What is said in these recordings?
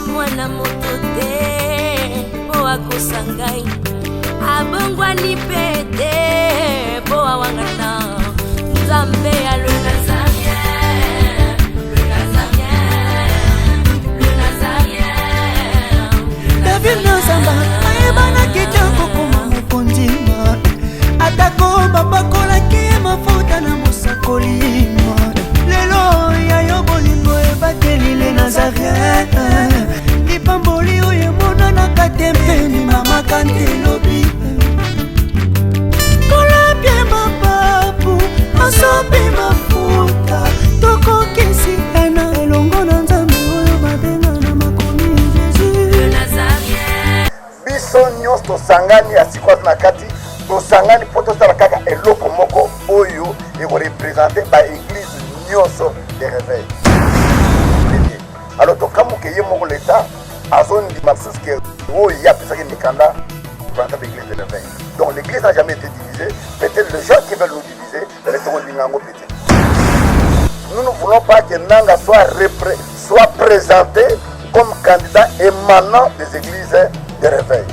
mwana moto te po akosa ngai abongwani pete po awangana nzambe ya le nazarien, le nazarien, le nazarien. David Nzamba ayebana kitoko koma mokondima atako babakolaki mafuta na mosakolima lelo yayo bolingo ebateli le nazarien lipamboli oyo emonanaka te mpeni mama kantelobi kolapie mapapu masopi mafuta tokokisikana elongo na nzambe oyo babenga na makomi Jésus le nazarien. Biso nyonso tosangani asikoza na kati tosangani po tosala kaka eloko moko oyo ekorepresente baeglise nyonso de réveil. Alors tokamuke ye moko l'État azondima lisusu ke oyo ye apesaki mikanda représente l'église de réveil. Donc l'église n'a jamais été divisée. Peut-être les gens qui veulent nous diviser, les Torondigango peut-être. Nous ne voulons pas que Nanga soit présenté comme candidat émanant des églises de réveil.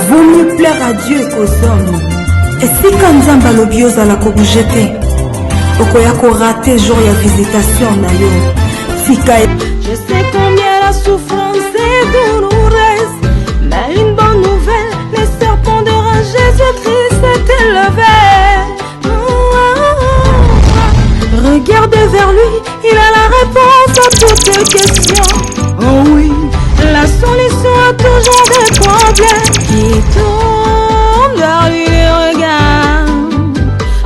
Vaut mieux plaire à Dieu qu'aux hommes. Et si quand Nzamba lobi ozala kobouge te okoya korate jour ya visitation na yo tika. Je sais combien la souffrance est douloureuse, mais une bonne nouvelle, les serpents de rage Jésus-Christ est élevé. Regarde vers lui, il a la réponse à toutes tes questions. Oh oui, la solution a toujours des problèmes. Qui tourne vers lui les regards,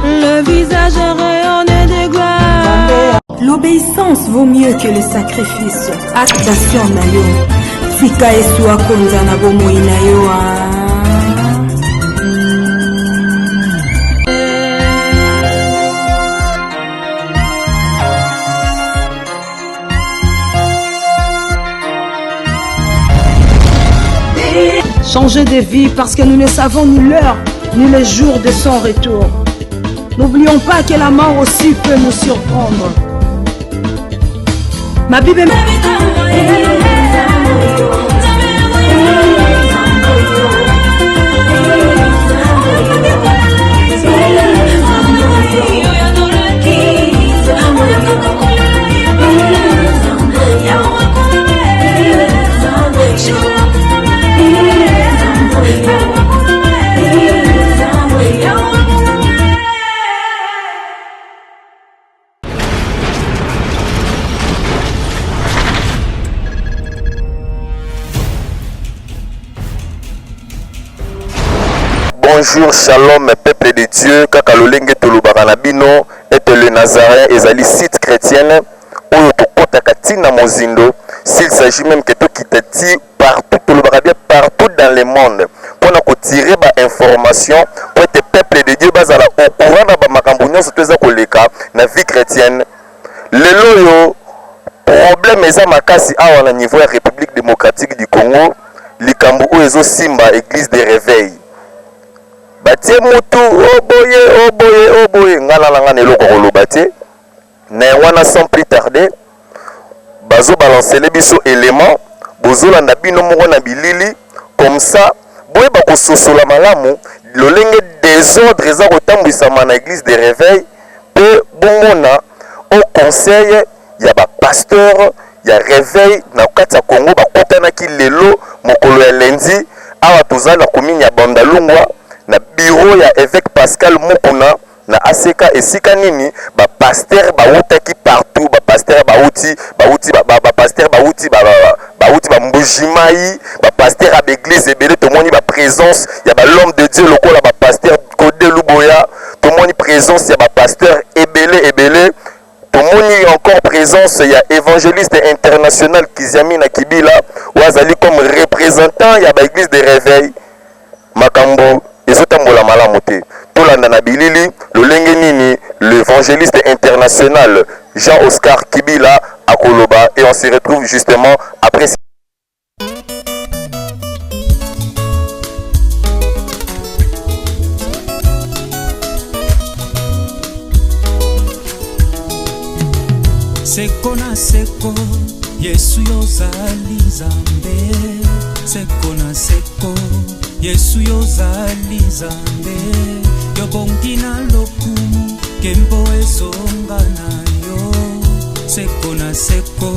le visage rayonné de gloire. L'obéissance vaut mieux que le sacrifice. Actation na yo tika Yesu akonza na bomoi na yo. Changer de vie parce que nous ne savons ni l'heure ni le jour de son retour. N'oublions pas que la mort aussi peut nous surprendre. Ma Bible Bonjour, shalom, peuple de Dieu. Kakalolenge Tolubaranabino est le Nazaréen et Zali site chrétienne. S'il s'agit même que tout qui te dit partout, partout dans le monde, pour nous tirer des informations, pour être peuple de Dieu, au courant de la vie chrétienne. Le loyo, problème est à niveau de la République démocratique du Congo, Likambu Ezo Simba, église de réveil. Batie mutu oboye ngala langa neloko kolobate na wana sans plus tarder bazo balancer les biso éléments bozola na bino moko na bilili comme ça boye bakososola malamu lolenge désordre eza kotambwisama na église de réveil pe bongona au conseil ya ba pasteur ya réveil na kati ya Congo bakotanaki lelo mokolo ya lundi awa tozala kominya bandalungwa na bureau ya évêque Pascal Mukuna na ACK esika nini ba pasteur bautaki partout ba pasteur bauti pasteur bauti ba mbujimai ba pasteur à l'église ebele to moni ba présence ya ba l'homme de Dieu lokola ba pasteur Kodé Luboya to moni présence ya ba pasteur ebele to moni encore présence ya évangéliste international Kiziamina Kibila wazali comme représentant ya ba église de réveil makambo ezotambola malamu te tolanda na bilili lolenge nini l'évangéliste international Jean-Oscar Kibila à Koloba et on se retrouve justement après. Seko na seko, Yesu yozali Nzambe. Seko na seko, Yesu yozali Nzambe. Yobongi na lokumu, kembo ezonga na yo. Seko na seko,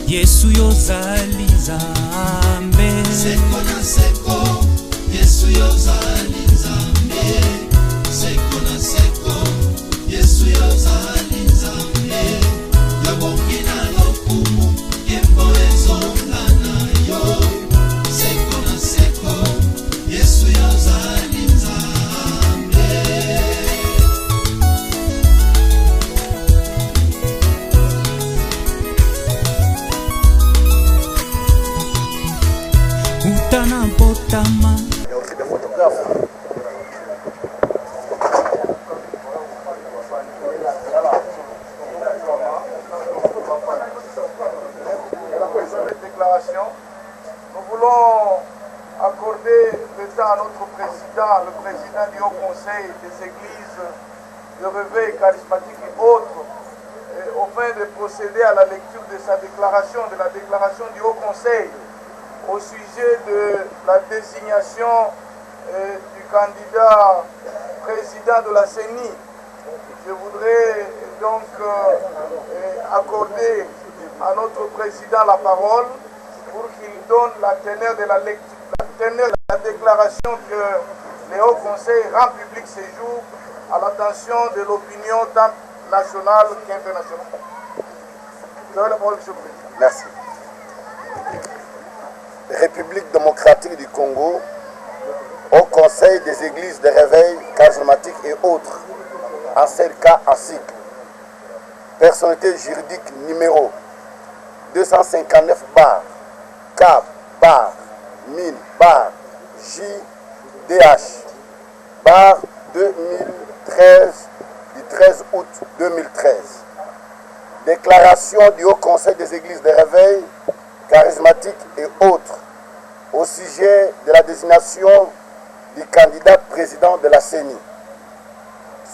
Yesu yozali Nzambe. Seko na seko, Yesu yozali Nzambe. Seko na seko, Yesu yozali Nzambe. Yobongi na lokumu, kembo ezonga na yo. Seko na seko, Yesu yozali Nzambe. Utana botama. Il y a aussi des photographes. Nous voulons accorder le temps à notre président, le président du Haut Conseil des Églises de réveil charismatique et autres, afin de procéder à la lecture de sa déclaration, de la déclaration du Haut Conseil au sujet de la désignation du candidat président de la CENI. Je voudrais donc accorder à notre président la parole pour qu'il donne la teneur de la lecture, la teneur de la déclaration que le Haut Conseil rend public ce jour à l'attention de l'opinion tant nationale qu'internationale. Je donne la parole, Monsieur le Président. Merci. République démocratique du Congo, au Conseil des églises de réveil charismatique et autres, en seul cas en cycle. Personnalité juridique numéro 259 bar, CAP, bar, 1000, bar, JDH, bar 2013, du 13 août 2013. Déclaration du Haut Conseil des églises de réveil charismatique et autres au sujet de la désignation du candidat président de la CENI.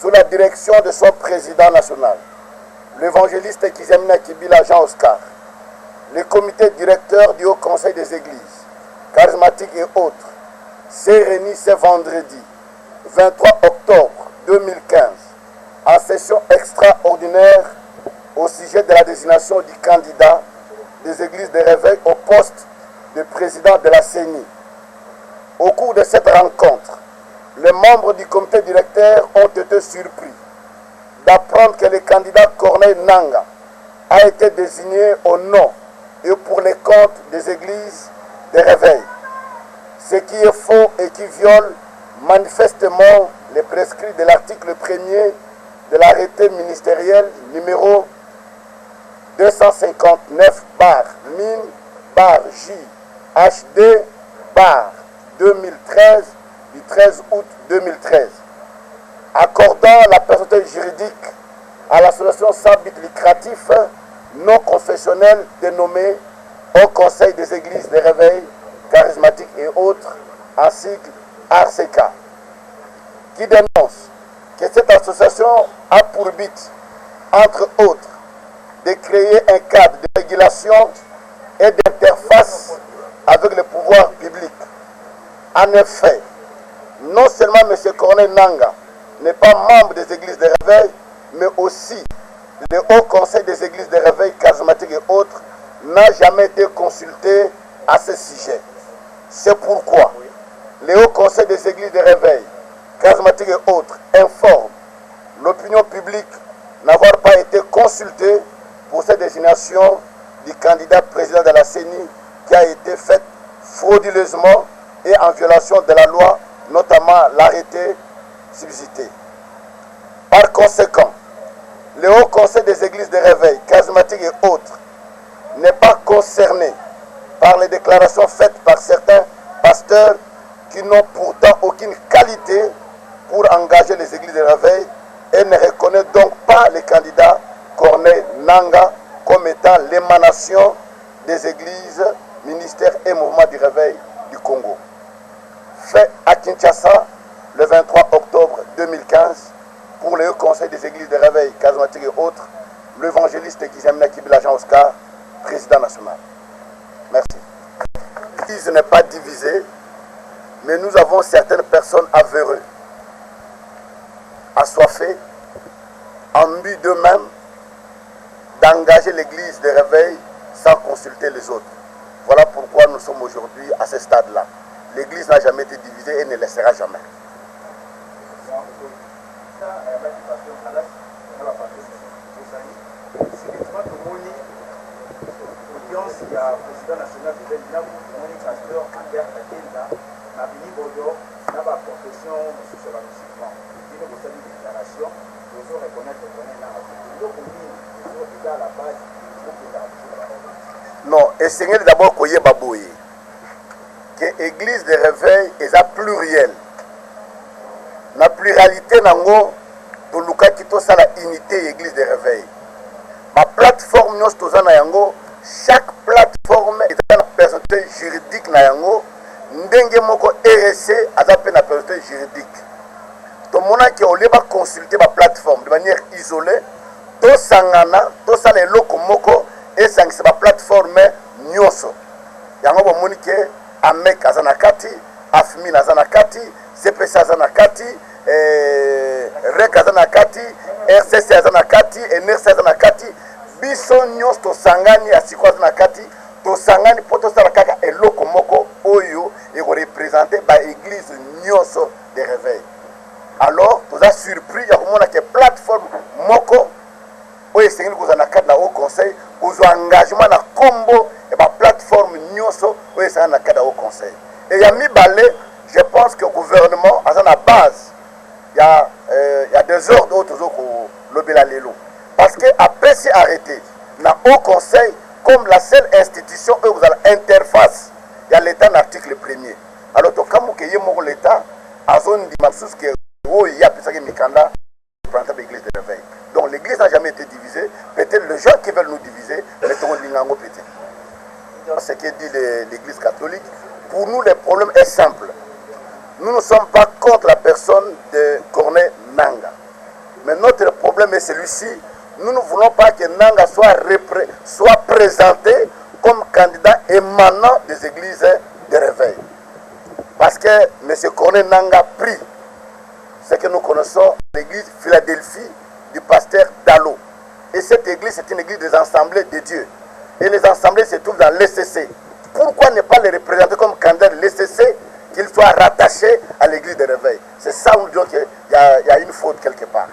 Sous la direction de son président national, l'évangéliste Kizamina Kibila Jean Oscar, le comité directeur du Haut Conseil des Églises, charismatiques et autres, s'est réuni ce vendredi 23 octobre 2015 en session extraordinaire au sujet de la désignation du candidat des églises de réveil au poste de président de la CENI. Au cours de cette rencontre, les membres du comité directeur ont été surpris d'apprendre que le candidat Corneille Nanga a été désigné au nom et pour les comptes des églises de réveil. Ce qui est faux et qui viole manifestement les prescrits de l'article 1er de l'arrêté ministériel numéro 259 bar min bar JHD bar 2013 du 13 août 2013, accordant la personnalité juridique à l'association sans but lucratif non confessionnelle dénommée au Conseil des églises de réveil charismatiques et autres, en sigle RCK, qui dénonce que cette association a pour but, entre autres, de créer un cadre de régulation et d'interface avec le pouvoir public. En effet, non seulement M. Corneille Nanga n'est pas membre des églises de réveil, mais aussi le Haut Conseil des églises de réveil charismatiques et autres n'a jamais été consulté à ce sujet. C'est pourquoi le Haut Conseil des églises de réveil charismatiques et autres informe l'opinion publique n'avoir pas été consulté pour cette désignation du candidat président de la CENI qui a été faite frauduleusement et en violation de la loi, notamment l'arrêté subsité. Par conséquent, le Haut Conseil des églises de réveil charismatiques et autres n'est pas concerné par les déclarations faites par certains pasteurs qui n'ont pourtant aucune qualité pour engager les églises de réveil et ne reconnaît donc pas les candidats Corneille Nanga comme étant l'émanation des églises, ministères et mouvements du réveil du Congo. Fait à Kinshasa le 23 octobre 2015 pour le Haut Conseil des églises de réveil charismatiques et autres, l'évangéliste Kizamina Kibila Jean Oscar, président national. Merci. L'Église n'est pas divisée, mais nous avons certaines personnes avéreuses, assoiffées, en but d'eux-mêmes, d'engager l'Église de réveil sans consulter les autres. Voilà pourquoi nous sommes aujourd'hui à ce stade-là. L'Église n'a jamais été divisée et ne le sera jamais. Non, et Seigneur d'abord koye baboye que l'église de réveil est plurielle. La pluralité nango to luka kito sala unité l'église de réveil. Ma plateforme nyos tozana yango, chaque plateforme est une personnalité juridique na yango, ndenge moko RSC azape na personnalité juridique. To mona ki oleba consulter ma plateforme de manière isolée, to sangana, to sala eloko moko et c'est ma plateforme nyonso. Yango bo monike amek azana kati, afmi azana kati, CPC azana kati, REC azana kati, RCC azana kati, NRC azana kati, biso nyonso to sangani asiko azana kati, to sangani poto sala kaka eloko moko oyo et représenter ba église nyonso de réveil. Alors, vous avez surpris, il y a une plateforme moko oyo sengeli kozana kati na au conseil, vous engagement na combo et ma plateforme nyonso oyo sengeli na kati au conseil. Et il y a mis balé, je pense que le gouvernement a la base. Il y a des ordres autres que l'obéla lelo. Parce que après c'est arrêté, na au conseil comme la seule institution où vous avez interface, il y a l'État dans l'article 1er. Alors to kamu ke yemo l'État a zone di mabsus que il y a plus que mikanda pour l'église de réveil. Donc l'église n'a jamais été divisée. Peut-être les gens qui veulent nous diviser, mettons l'ingango petit. Ce que dit l'église catholique, pour nous le problème est simple. Nous ne sommes pas contre la personne de Corneille Nanga. Mais notre problème est celui-ci. Nous ne voulons pas que Nanga soit présenté comme candidat émanant des églises de réveil. Parce que M. Corneille Nanga prie ce que nous connaissons, l'église Philadelphie du pasteur Dalo. Et cette église, c'est une église des assemblées de Dieu. Et les assemblées se trouvent dans l'ECC. Pourquoi ne pas les représenter comme candidat de l'ECC, qu'ils soient rattachés à l'église de réveil? C'est ça où nous disons qu'il y a une faute quelque part.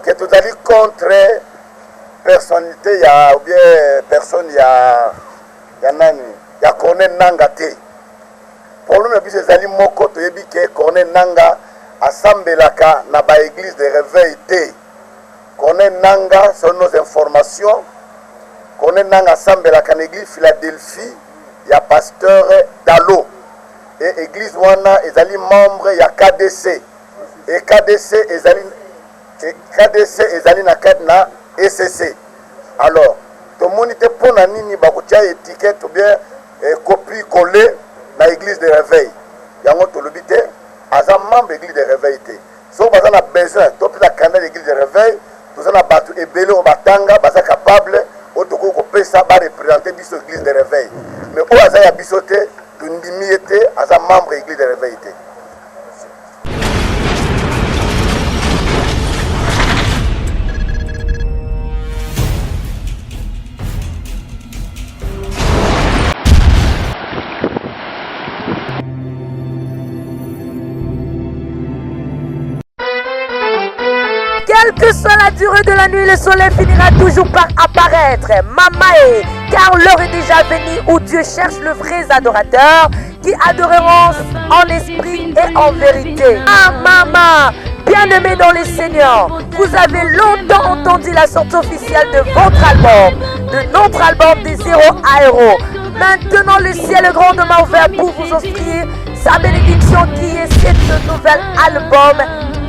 Que tout à l'heure contre personnalité, ou bien personne, il y a Corneille Nanga té. Problème est que les moko to yebi ke Corneille Nanga asambelaka na ba église de réveil té. Corneille Nanga sont nos informations. Corneille Nanga asambelaka na église Philadelphie, il y a pasteur Dalo. Et église wana ezali membre ya KDC. Et KDC ezali na cadre na ECC. Alors, tout le monde était pour na nini bakotia étiquette ou bien copie collée dans l'église de réveil. Yango tolobité aza membre l'église de réveil té. So baza na besoin to pisa candidat l'église de réveil, tout ça na batu ebele o batanga baza capable o toko ko pesa ba représenter biso église de réveil. Mais o aza ya biso té tundimi été aza membre l'église de réveil té. Quelle que soit la durée de la nuit, le soleil finira toujours par apparaître. Mamae, car l'heure est déjà venue où Dieu cherche le vrai adorateur qui adoreront en esprit et en vérité. Ah maman, bien-aimés dans les Seigneurs, vous avez longtemps entendu la sortie officielle de votre album, de notre album des héros à héros. Maintenant, le ciel est grandement ouvert pour vous offrir sa bénédiction qui est cet nouvel album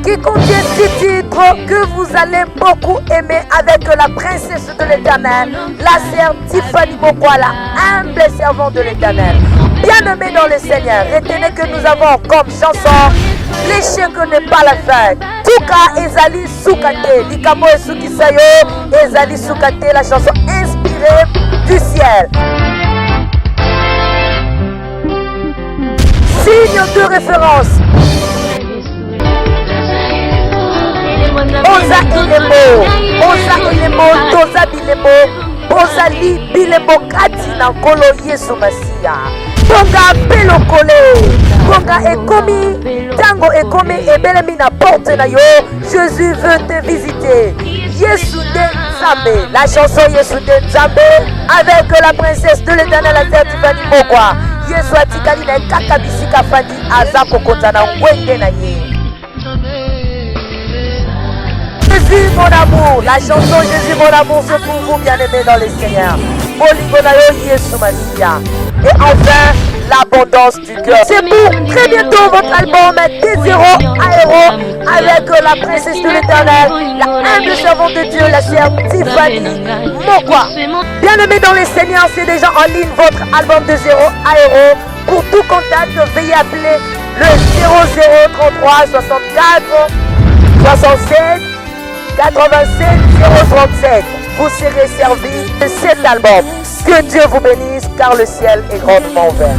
qui contient 6 titres que vous allez beaucoup aimer avec la princesse de l'Éternel, la sœur Tiffany Mokwala, humble servante de l'Éternel. Bien-aimés dans le Seigneur, retenez que nous avons comme chanson « L'échec n'est pas la fin ». Tout Mboka ezali Soukate, Likamo et Soukisayo, ezali Soukate, la chanson inspirée du ciel. Signe de référence. Oza Ilemo, Oza Ilemo, Toza Bilemo, Ozali Bilemo Kati Nankolo Yesu Masia. Tonga Pelokole, Tonga Ekomi, Tango Ekomi et Belemi na porte na yo. Jésus veut te visiter. Yesu de Nzambe, la chanson Yesu de Nzambe avec la princesse de l'Éternel, la terre du Vani Mogwa. Yesu atikali na kaka bisika fandi aza kokota na ngwenge na ye. Jésus mon amour, la chanson Jésus mon amour c'est pour vous bien-aimés dans les Seigneurs. Bolingonayo Yesu Masia. Et enfin, l'abondance du cœur. C'est pour très bientôt votre album des héros à héros avec la princesse de l'Éternel, la humble servante de Dieu, la sœur Tiffany Mokwa. Bien-aimés dans les Seigneurs, c'est déjà en ligne votre album de 0 à héros. Pour tout contact, veuillez appeler le 0033 64 67 87 037. Vous serez servi de cet album. Que Dieu vous bénisse car le ciel est grandement ouvert.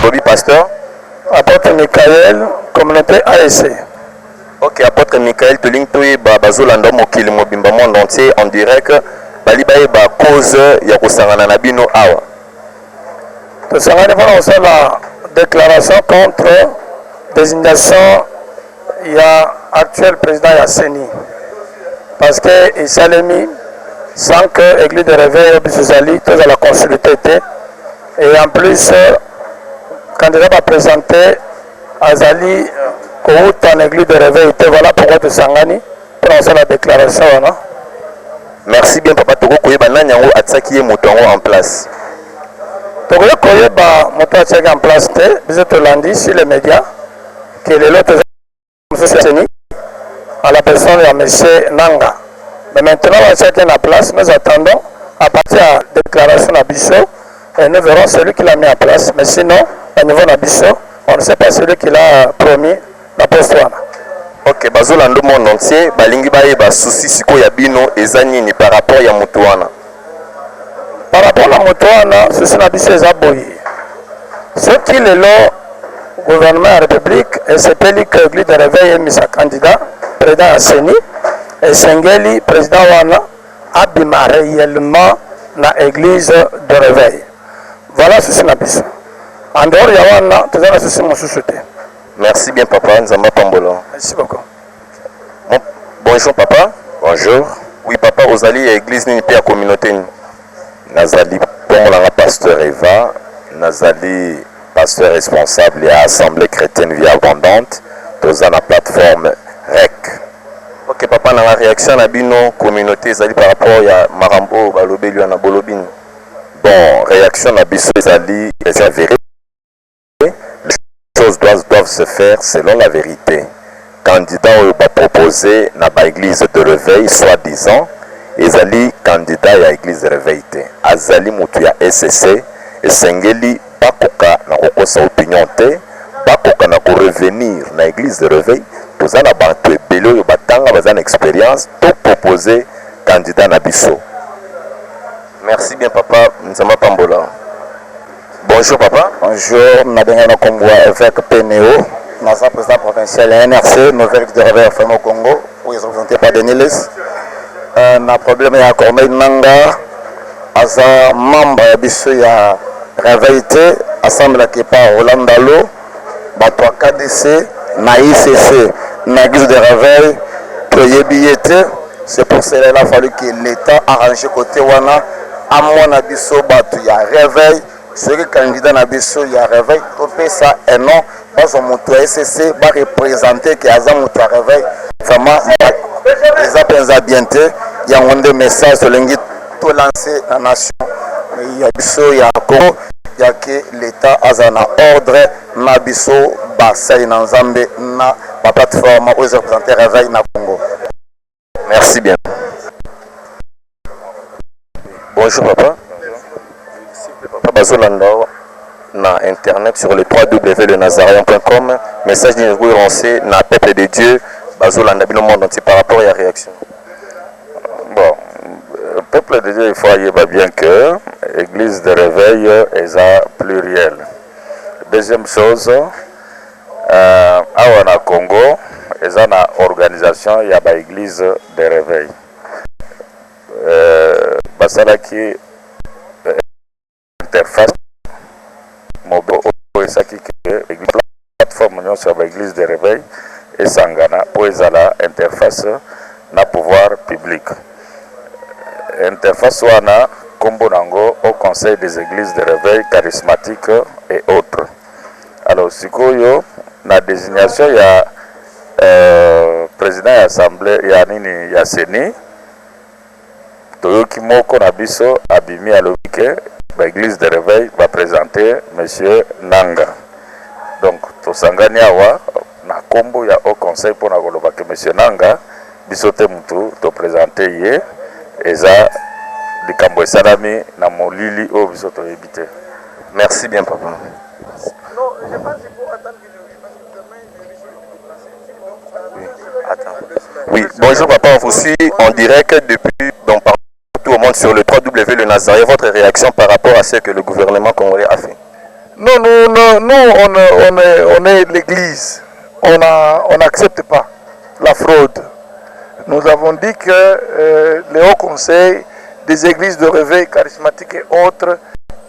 Bobby Pasteur. Apôtre Michael, communauté ASC. Ok, apôtre Michael, tu lignes tout bazolanda mokili mobimba monde entier en direct. Balibaye ba cause ya kusangana na bino awa. Tosangani mpona la déclaration contre désignation ya actuel président ya CENI. Parce que Isalemi, sans que l'église de réveil bisozali, tous à la consulté. Et en plus, candidat va présenter Azali Kouta en église de réveil. Voilà pourquoi Tosangani pour la déclaration. Non? Merci bien papa Togo Koyeba Nanyango Atsaki Moutongo en place. Togo Koyeba Moutongo Atsaki en place, vous êtes lundi sur les médias que les autres à la personne de M. Nanga. Mais maintenant, on va en place, nous attendons à partir de la déclaration d'Abisso et nous verrons celui qui l'a mis en place. Mais sinon, au niveau d'Abisso, on ne sait pas celui qui l'a promis la poste. Ok, bazolando monde entier, balingi baye ba souci siko ya bino ezani ni par rapport ya mutuana. Par rapport à mutuana, souci na biso ezaboyi. Ce qui est le gouvernement de la République et c'est lui que l'église de réveil est mis sa candidat, président Asseni, et Sengeli, président Wana, abima réellement na église de réveil. Voilà souci na biso. En dehors de Wana, tout ça souci mon sous-souté. Merci bien papa, Nzamba Pambolo. Merci beaucoup. Bon, bonjour papa. Bonjour. Oui papa, Ozali église ni pe communauté ni. Nazali Pomolanga pasteur Eva, Nazali pasteur responsable de l'Assemblée chrétienne vie abondante, dans la plateforme REC. Ok papa, dans la réaction à bino communauté Zali par rapport à Marambo Balobé Luana Bolobine. Bon, réaction à biso Zali est avérée. Les choses doivent se faire selon la vérité. Candidat va proposer dans l'église de réveil, soi-disant, Ezali candidat à l'église de réveil. Azali mutu ya SCC, et Sengeli bakoka na kokosa opinion te, bakoka na ko revenir na l'église de réveil, pour ça na bantu ebelo yo batanga bazan expérience, tout proposer candidat na biso. Merci bien papa, Nzamba Pambola. Bonjour papa. Bonjour, Nadengana Congo avec PNO, notre président provincial NRC, nouvelle de réveil au Congo, où ils sont représentés par Denilis. Na problème ya Corneille Nanga, aza membre ya biso ya réveillité, assemblée qui par Rolandalo, bato KDC, na ICC, na église de réveil, toyebiete. C'est pour cela qu'il a fallu que l'État arrange côté wana, à mon abisso bato ya réveil. Ce qui candidat na biso ya réveil topé ça et non pas au moto SCC va représenter que aza moto réveil vraiment les appels bienté il y a un des messages sur l'ingi tout lancer la nation il y a biso ya Congo il y a que l'état aza na ordre na biso basai na Nzambe na la plateforme où ils représentent réveil na Congo. Merci bien. Bonjour papa. Papa Bazolandao na internet sur le www.lenazarien.com. Message de nous lancé na peuple de Dieu Bazolanda bino monde entier par rapport à la réaction. Bon, peuple de Dieu, il faut y bien que l'église de réveil est pluriel. Deuxième chose, à Congo, il y a une organisation, il y a une église de réveil. Basala qui interface mobile plateforme sur l'église de réveil et Sangana pour la interface na pouvoir public. Interface wana Kombonango au conseil des églises de réveil charismatiques et autres. Alors sikoyo na désignation il y a président de l'assemblée il y a Seni Toyoki Moko Nabiso Abimi Alobike l'église de réveil va présenter monsieur Nanga. Donc tosangani awa na kombo ya au conseil pour na koloba que monsieur Nanga bisote mutu to présenter ye eza likambo esalami na molili o bisoto ebité. Merci bien papa. Non, je pense qu'il faut attendre que Oui, bonjour papa, on vous suit en direct depuis donc partout au monde sur le www.lenazarien. Votre réaction par rapport à ce que le gouvernement congolais a fait? Non, on est l'église. On n'accepte pas la fraude. Nous avons dit que le Haut Conseil des églises de réveil charismatiques et autres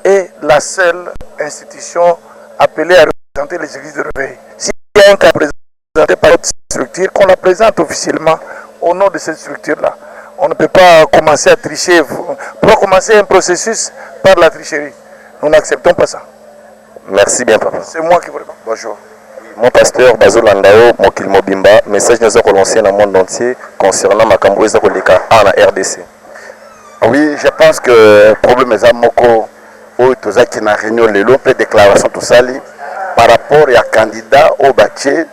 est la seule institution appelée à représenter les églises de réveil. S'il y a un cas présenté par notre structure, qu'on la présente officiellement au nom de cette structure-là. On ne peut pas commencer à tricher, pour commencer un processus par la tricherie. Nous n'acceptons pas ça. Merci bien papa. C'est moi qui vous réponds. Bonjour. Mon pasteur Bazolandao Mokil Mobimba, message nous a relancé dans le monde entier concernant Makambo Ezakoleka en la RDC. Oui, je pense que le problème est à Moko, où tout ça qui n'a réunion les lots, les déclarations tout ça, par rapport à candidat au bâtier,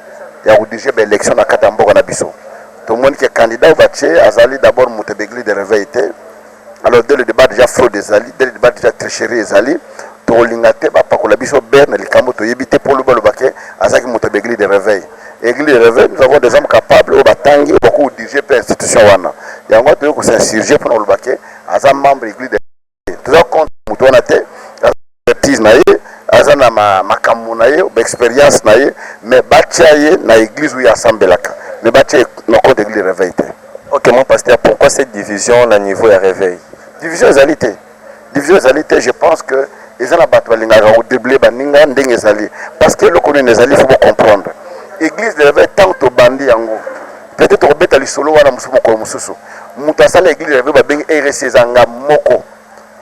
il y a déjà l'élection à Katambo en Abisso. Tout le monde qui est candidat au bâtier, Azali d'abord Moutebegli de réveil. Alors dès le débat déjà fraude des alliés, dès le débat déjà tricherie des alliés, Tolingate, Papa Kolabiso Berne, les Kamoto Yébité pour le Balobake, Azaki Moutebegli de réveil. Église de réveil, nous avons des hommes capables, au Batangi, beaucoup dirigés par l'institution Wana. Il y a un gars qui s'est insurgé pour le Baké, Azam membre de l'église de réveil. Tout ça compte Moutouanate, expertise naïe, Azana Makamunaye, expérience naïe, mais Bachaye, na église où il y a Sambelaka. Mais Bachaye, non compte l'église de réveil. Ok, mon pasteur, pourquoi cette division au niveau de réveil? Division des alités. Division des alités, je pense que les gens ont déblé Baninga, Ndengezali. Parce que le connu des alliés, il faut comprendre. L'église de réveil, tant au bandit en gros. Peut-être au bête à l'isolo, ou à la moussoumoko moussousou. Moutassa, l'église de réveil, va bien RSC Zanga Moko.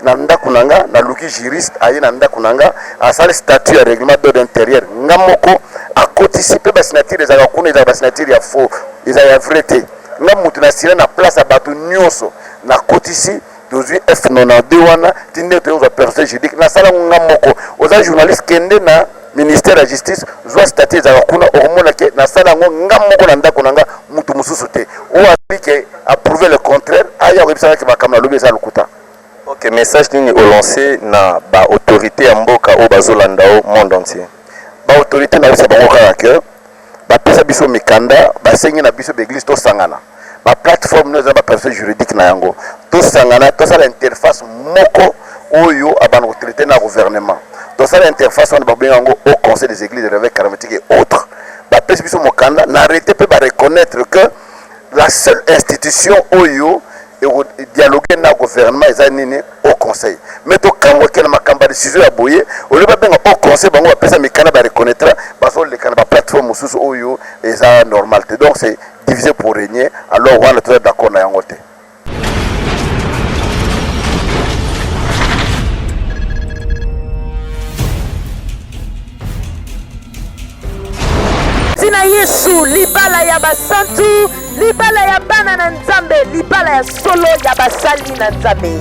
Nanda Kunanga, Naluki juriste, Aïe Nanda Kunanga, à sa statut à règlement d'ordre intérieur. Ngamoko, à cotiper la signature des Agakounes, la signature est faux, ils ont vérité. Namoutou na sirène à place à Batou Nyoso, na cotici, d'aujourd'hui F92 wana, tinde te aux personnes juridiques, na sala ngamoko, aux journalistes kende na ministère de la justice, zoa statut des Agakounes, au moment que na sala ngamoko Nanda Kunanga, Moutou Moussousouté, ou a dit que approuvé le contraire, Aya Websara qui va comme la lobby à l'Okuta. Ok, message nini au lancé na ba autorité Mboka au Bazolandao monde entier. Ba autorité na bisa bango kaka que ba pesa biso mikanda ba sengi na biso l'église to sangana. Ba plateforme nous ba personne juridique na yango. To sangana to ça l'interface moko oyo abana autorité na gouvernement. To ça l'interface on ba bengo au conseil des églises de réveil charismatique et autres. Ba pesa biso mokanda na arrêter peut ba reconnaître que la seule institution oyo et dialoguer dans le gouvernement au conseil. Mais quand on a décision à boyer, au lieu de au conseil, on va passer à reconnaître parce que les plateformes sous Oyo et ça normal. Donc c'est divisé pour régner. Alors on est tous d'accord dans le côté. Tina Yesu, libala ya basantu, libala ya bana na nzambe, libala ya solo ya basali na nzambe.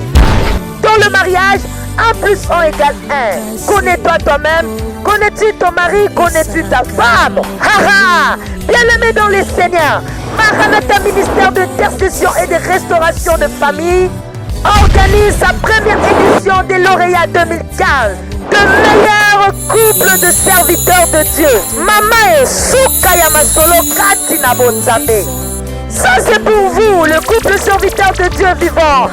Dans le mariage, 1 plus 1 égale 1. Connais-toi toi-même, connais-tu ton mari, connais-tu ta femme? Haha, bien-aimé dans les Seigneurs, Maranatha ministère d'intercession et de restauration de famille organise sa première édition des lauréats 2015 de meilleur couple de serviteurs de Dieu. Mama et Souka Yamasolo Katina Bonzambe. Ça c'est pour vous, le couple serviteur de Dieu vivant.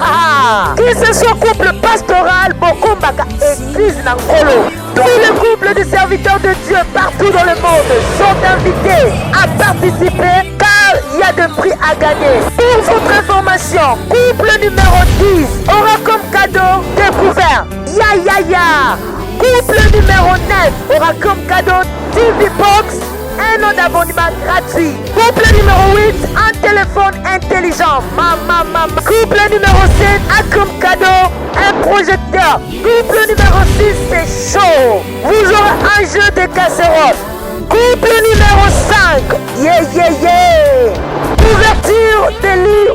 Que ce soit couple pastoral, Bokombaka, église Nankolo. Tous les couples de serviteurs de Dieu partout dans le monde sont invités à participer car il y a de prix à gagner. Pour votre information, couple numéro 10 aura comme cadeau découvert Ya. Couple numéro 9 aura comme cadeau TV Box, un an d'abonnement gratuit. Couple numéro 8, un téléphone intelligent. Mama. Couple numéro 7 a comme cadeau un projecteur. Couple numéro 6, c'est chaud. Vous aurez un jeu de casserole. Couple numéro 5, yeah. Ouverture de lit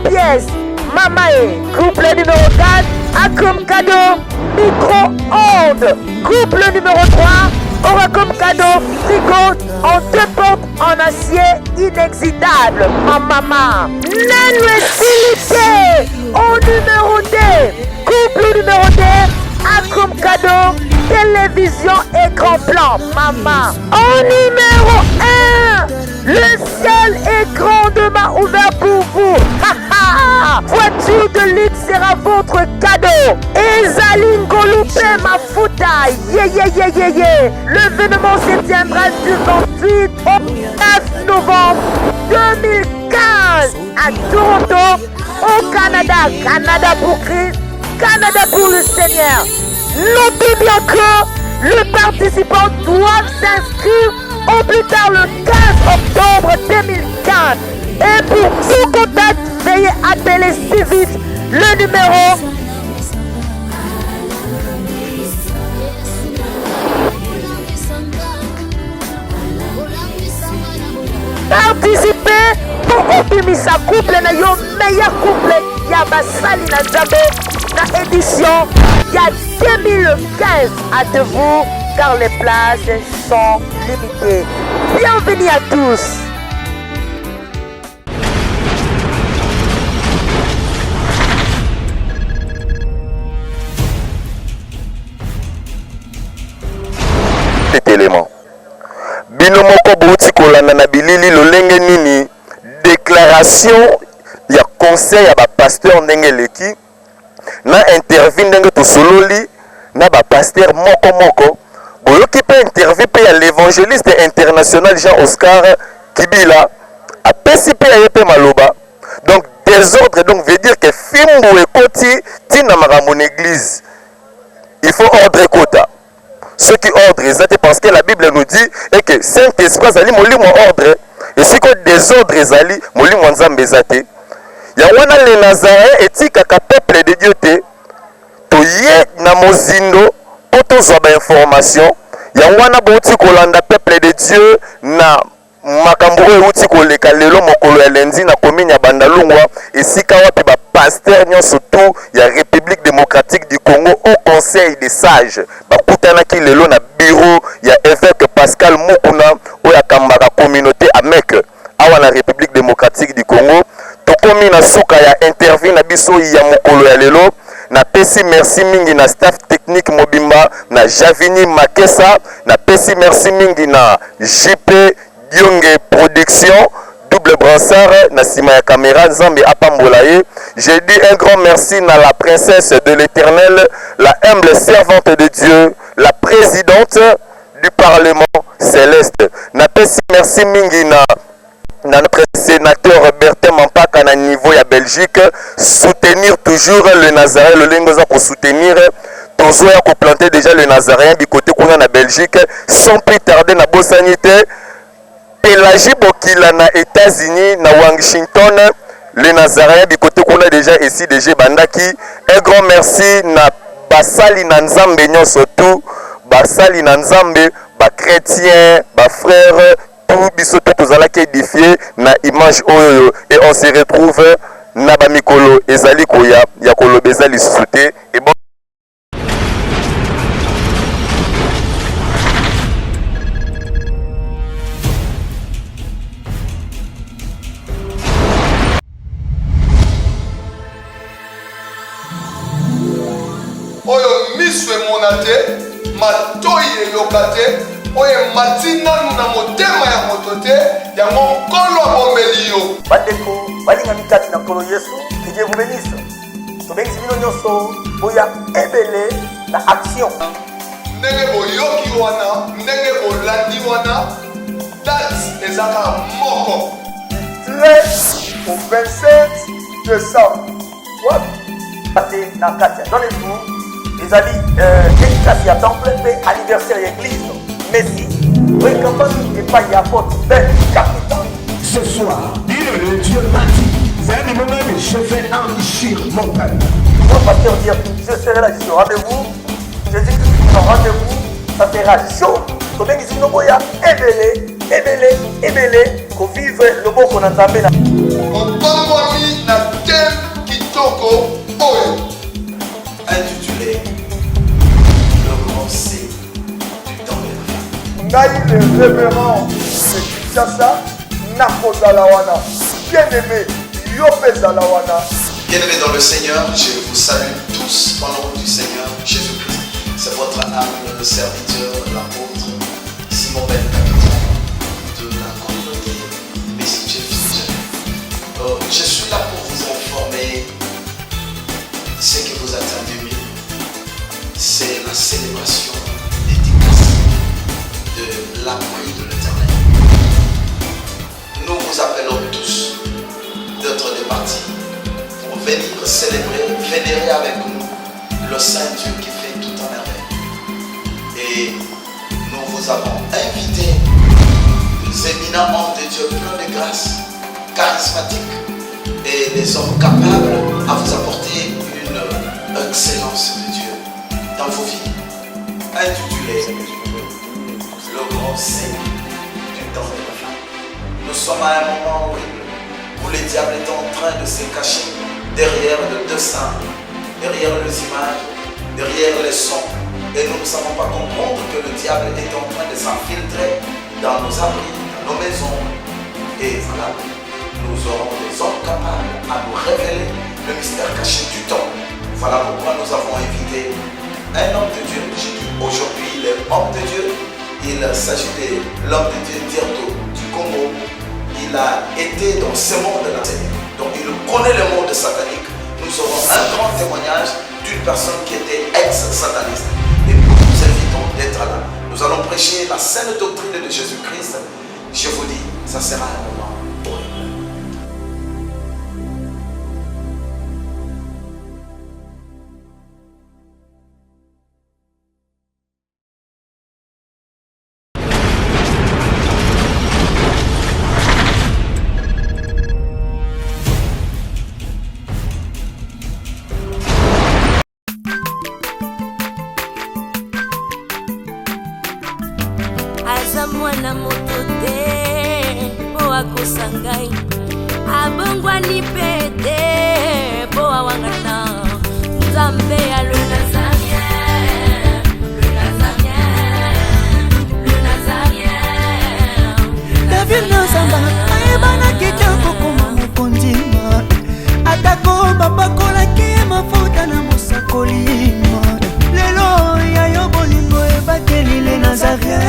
8 pièces. Mamae. Couple numéro 4 a comme cadeau micro-ondes. Couple numéro 3 aura comme cadeau frigo en 2 portes en acier inexidable. Mama. Nanuetilité au numéro 2. Couple numéro 2 a comme cadeau télévision écran plan. Mama. Au numéro 1, le ciel est grandement ouvert pour vous. Voiture de luxe sera votre cadeau. Ezali Ngolupe Mafuta. L'événement se tiendra du 28 au 9 novembre 2015 à Toronto, au Canada. Canada pour Christ, Canada pour le Seigneur. Notez bien que les participants doivent s'inscrire au plus tard le 15 octobre 2015. Et pour tout contact, veuillez appeler si vite le numéro 'Participer pour obimisa couple na yo meilleur couple ya basali na Nzambe na édition ya 2015 à de vous car les places sont limitées. Bienvenue à tous. Cet élément. Bino moko bouti kolanda na bilili lolenge nini déclaration ya conseil ya ba pasteur ndenge leki na interview ndenge to sololi na ba pasteur moko boyoki pe interview pe ya l'évangéliste international Jean-Oscar Kibila apesi pe ya pe maloba. Donc désordre donc veut dire que fimbu ekoti tina makambo na église. Il faut ordre kota. Ce qui ordre est parce que la Bible nous dit et que Saint-Esprit zali molimo ordre et si que désordre zali molimo nzambe zate ya wana le Nazaréen etika ka peuple de Dieu te to ye na mozindo poto zo ba information ya wana bouti kolanda peuple de Dieu na makambo euti koleka lelo mokolo ya lendi na commune ya Bandalungwa esika wapi ba pasteur nyonso tout ya République démocratique du Congo au conseil des sages bakutanaki lelo na bureau ya évêque Pascal Mukuna oya kambaka communauté amek awa na République démocratique du Congo tokomi na suka ya interview na biso ya mokolo ya lelo na pesi merci mingi na staff technique mobimba na Javini Makesa na pesi merci mingi na JP Dionge production double brassard na sima ya caméra Nzambe apambolaye. J'ai dit un grand merci à la princesse de l'Éternel, la humble servante de Dieu, la présidente du Parlement céleste. Na pesi merci mingi na notre sénateur Bertin Mampaka na niveau ya Belgique, soutenir toujours le Nazaréen, le lingoza pour soutenir toujours ya ko planter déjà le Nazaréen du côté qu'on a na Belgique sans plus tarder na Bosanité. Pélagie Bokila na États-Unis, na Washington, le Nazaréen du côté qu'on a déjà ici, DG Bandaki. Un grand merci na Basali Nanzambe surtout, Basali Nanzambe, ba chrétien, ba frère, tout bisoto tozala qui édifié na image oyo et on se retrouve na ba mikolo ezali koya ya kolo bezali souté et bon. te matoi eyoka te oyo emati nanu na motema ya moto te yango nkolo abombeli yo. Bandeko balingami kati na nkolo Yesu, que Dieu vous bénisse. Tobengisi bino nyonso boya ebele na action. Ndenge boyoki wana ndenge bolandi wana date ezaka moko 13 au 27 décembre. What? Pate na kati ya donnez-vous les amis dédicace ya temple pe anniversaire ya église Messi. Oui, campagne et pas y apporte ben capitaine. Ce soir, dis-le, Dieu m'a dit, c'est un moment où je vais enrichir mon père. Mon pasteur dire, je serai là, je suis au rendez-vous. Jésus-Christ est au rendez-vous, ça sera chaud. Donc, ici, nous voyons ébélé, qu'on vive le beau qu'on a tapé là. On va mis na thème kitoko oyo. Intitulé Le grand C du temps de la fin. Ngai le révérend de Kinshasa, Nakozala wana. Bien-aimé, Yopezala wana. Bien-aimés dans le Seigneur, je vous salue tous au nom du Seigneur Jésus-Christ. C'est votre humble serviteur, l'apôtre Simon Ben, capitaine de la communauté Messie Fusion. Je suis là pour vous informer ce que vous attendez. C'est la célébration dédicace de l'appui de l'Éternel. Nous vous appelons tous d'être des partis pour venir célébrer, vénérer avec nous le Saint Dieu qui fait tout en merveille. Et nous vous avons invité des éminents hommes de Dieu pleins de grâce, charismatiques et des hommes capables à vous apporter une excellence de Dieu dans vos vies. Intitulé Le grand signe du temps de la fin. Nous sommes à un moment où le diable est en train de se cacher derrière le dessin, derrière les images, derrière les sons. Et nous ne savons pas comprendre que le diable est en train de s'infiltrer dans nos abris, dans nos maisons. Et voilà, nous aurons des hommes capables à nous révéler le mystère caché du temps. Voilà pourquoi nous avons invité un homme de Dieu. J'ai dit aujourd'hui l'homme de Dieu. Il s'agit de l'homme de Dieu Dierto du Congo. Il a été dans ce monde-là. Donc il connaît le monde satanique. Nous aurons un grand témoignage d'une personne qui était ex-sataniste. Et nous vous invitons d'être là. Nous allons prêcher la saine doctrine de Jésus-Christ. Je vous dis, ça sera un moment horrible. mwana moto te po akosa ngai abongwani pete po awangana nzambe ya le Nazarien, le Nazarien, le Nazarien. David Nzamba ayebana kitoko koma mokondima atako bapakolaki mafuta na mosakolima lelo ya yo bolingo ebakeli le Nazarien.